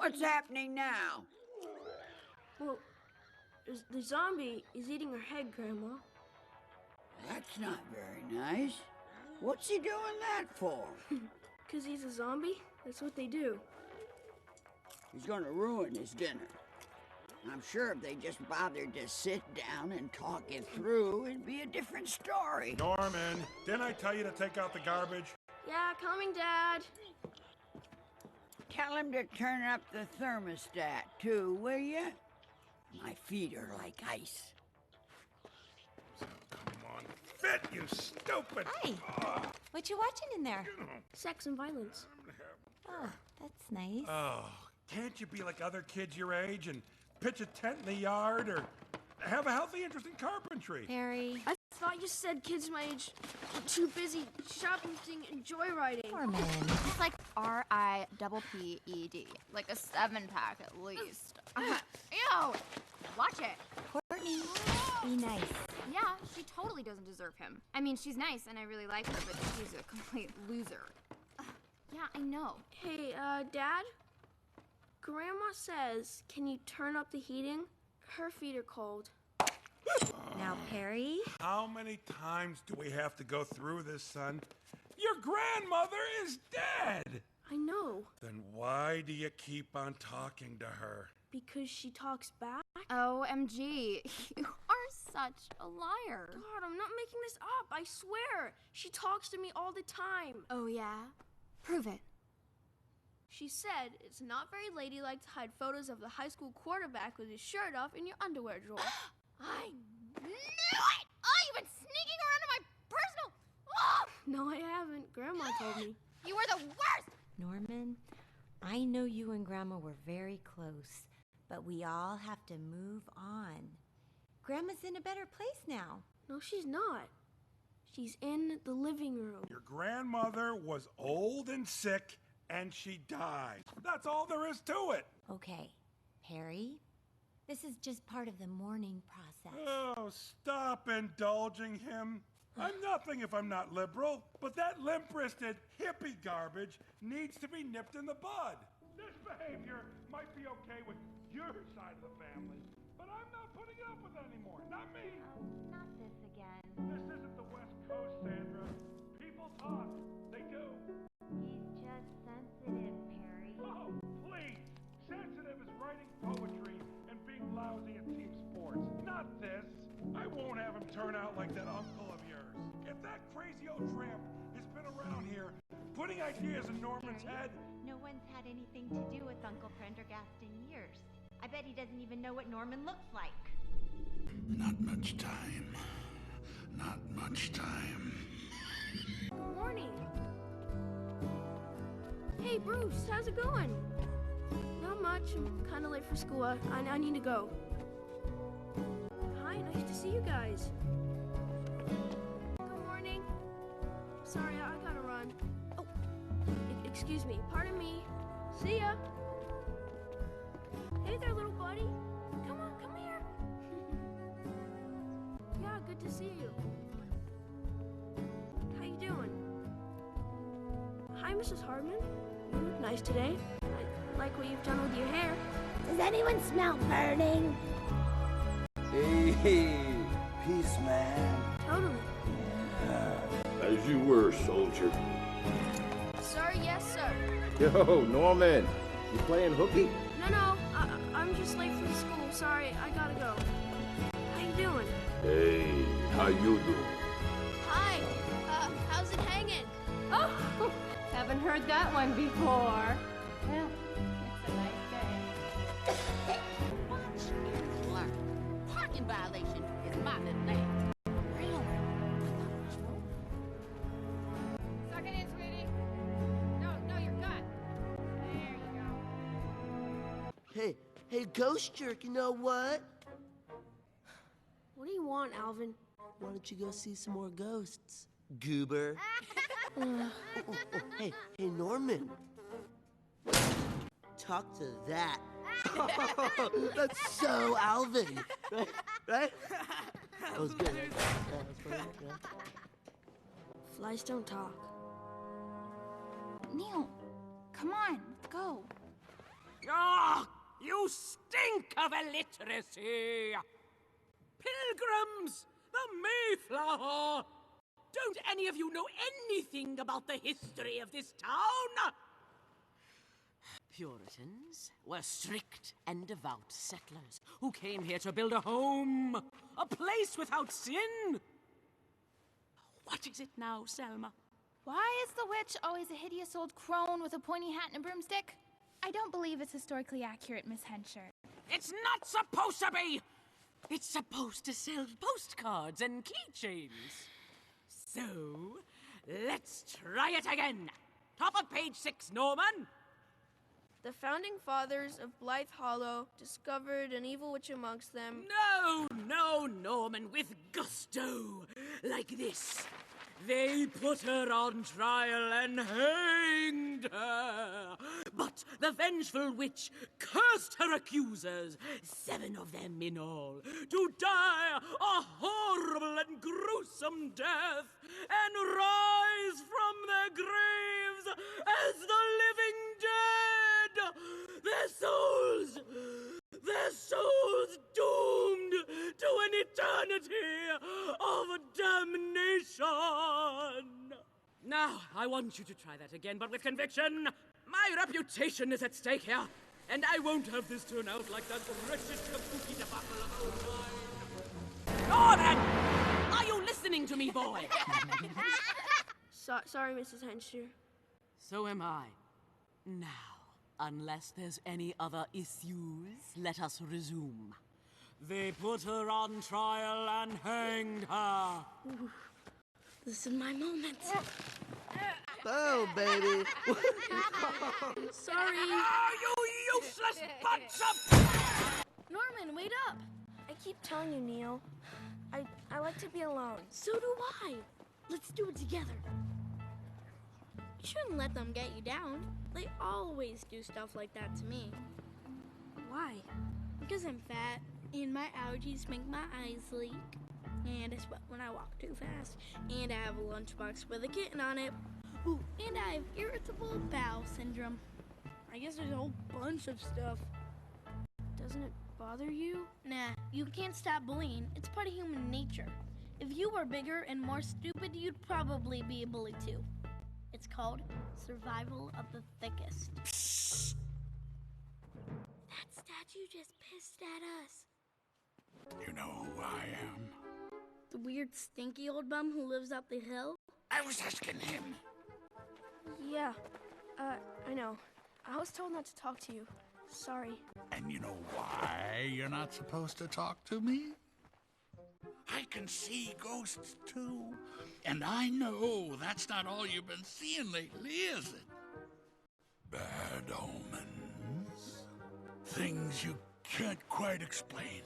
What's happening now? Well, the zombie is eating her head, Grandma. That's not very nice. What's he doing that for? 'Cause he's a zombie? That's what they do. He's gonna ruin his dinner. I'm sure if they just bothered to sit down and talk it through, it'd be a different story. Norman, didn't I tell you to take out the garbage? Yeah, coming, Dad. Tell him to turn up the thermostat, too, will you? My feet are like ice. Come on, fit, you stupid! Hi. What you watching in there? Sex and violence. Oh, that's nice. Oh, can't you be like other kids your age and pitch a tent in the yard or have a healthy interest in carpentry? Harry. I thought you said kids my age were too busy shoplifting and joyriding. Norman. It's like RIPPED, like a 7-pack at least. Ew! Watch it. Courtney, be nice. Yeah, she totally doesn't deserve him. I mean, she's nice and I really like her, but she's a complete loser. Yeah, I know. Hey, Dad? Grandma says, can you turn up the heating? Her feet are cold. Now, Perry. How many times do we have to go through this, son? Your grandmother is dead! I know. Then why do you keep on talking to her? Because she talks back? OMG, you are such a liar. God, I'm not making this up, I swear. She talks to me all the time. Oh yeah? Prove it. She said it's not very ladylike to hide photos of the high school quarterback with his shirt off in your underwear drawer. I knew it! Oh, you've been sneaking around in my personal... Oh! No, I haven't. Grandma told me. You were the worst! Norman, I know you and Grandma were very close, but we all have to move on. Grandma's in a better place now. No, she's not. She's in the living room. Your grandmother was old and sick, and she died. That's all there is to it. Okay, Perry, this is just part of the mourning process. Oh, stop indulging him. I'm nothing if I'm not liberal, but that limp-wristed hippie garbage needs to be nipped in the bud. This behavior might be okay with your side of the family, but I'm not putting up with it anymore. Not me. Oh, not this again. This isn't the West Coast, Sandra. People talk. They do. He's just sensitive, Perry. Oh, please. Sensitive is writing poetry and being lousy at team sports. Not this. I won't have him turn out like that uncle of yours. If that crazy old tramp has been around here putting ideas in Norman's head... No one's had anything to do with Uncle Prendergast in years. I bet he doesn't even know what Norman looks like. Not much time. Not much time. Good morning. Hey, Bruce, how's it going? Not much. I'm kind of late for school. I need to go. Hi, nice to see you guys. Good morning. Sorry, I gotta run. Oh, excuse me. Pardon me. See ya. Hey there, little buddy. Come on, come here. Yeah, good to see you. How you doing? Hi, Mrs. Hardman. You look nice today. I like what you've done with your hair. Does anyone smell burning? Hey, peace, man. Totally. As you were, soldier. Sir, yes, sir. Yo, Norman, you playing hooky? No, I'm just late for school. Sorry, I gotta go. How you doing? Hey, how you doing? Hi. How's it hanging? Oh, haven't heard that one before. Well, it's a nice day. Watch and learn. Parking violation is my middle name. Really? Suck it in, sweetie. No, you're good. There you go. Hey, ghost jerk, you know what? What do you want, Alvin? Why don't you go see some more ghosts, goober? Hey, Norman. Talk to that. That's so Alvin, right? That was good. Yeah, that was funny, yeah. Flies don't talk. Neil, come on, let's go. Oh, you stink of illiteracy! Pilgrims! The Mayflower! Don't any of you know anything about the history of this town? Puritans were strict and devout settlers who came here to build a home, a place without sin. What is it now, Selma? Why is the witch always a hideous old crone with a pointy hat and a broomstick? I don't believe it's historically accurate, Miss Hensher. It's not supposed to be! It's supposed to sell postcards and keychains. So, let's try it again. Top of page 6, Norman. The founding fathers of Blythe Hollow discovered an evil witch amongst them. No, Norman, with gusto. Like this. They put her on trial and hanged her. But the vengeful witch cursed her accusers, 7 of them in all, to die a horrible and gruesome death and rise from their graves as the living dead. Their souls doomed to an eternity of damnation. Now, I want you to try that again, but with conviction. My reputation is at stake here, and I won't have this turn out like that wretched kabuki debacle of 09. Norman! Are you listening to me, boy? Sorry, Mrs. Hensher. So am I. Now, unless there's any other issues, let us resume. They put her on trial and hanged her. Ooh, this is my moment. Oh, baby. Sorry. Oh, you useless bunch of... Norman, wait up. I keep telling you, Neil. I like to be alone. So do I. Let's do it together. You shouldn't let them get you down. They always do stuff like that to me. Why? Because I'm fat, and my allergies make my eyes leak, and I sweat when I walk too fast, and I have a lunchbox with a kitten on it. Ooh, and I have irritable bowel syndrome. I guess there's a whole bunch of stuff. Doesn't it bother you? Nah, you can't stop bullying. It's part of human nature. If you were bigger and more stupid, you'd probably be a bully too. It's called survival of the thickest. Psst. That statue just pissed at us. You know who I am? The weird stinky old bum who lives up the hill? I was asking him. Yeah, I know. I was told not to talk to you. Sorry. And you know why you're not supposed to talk to me? I can see ghosts too. And I know that's not all you've been seeing lately, is it? Bad omens. Things you can't quite explain.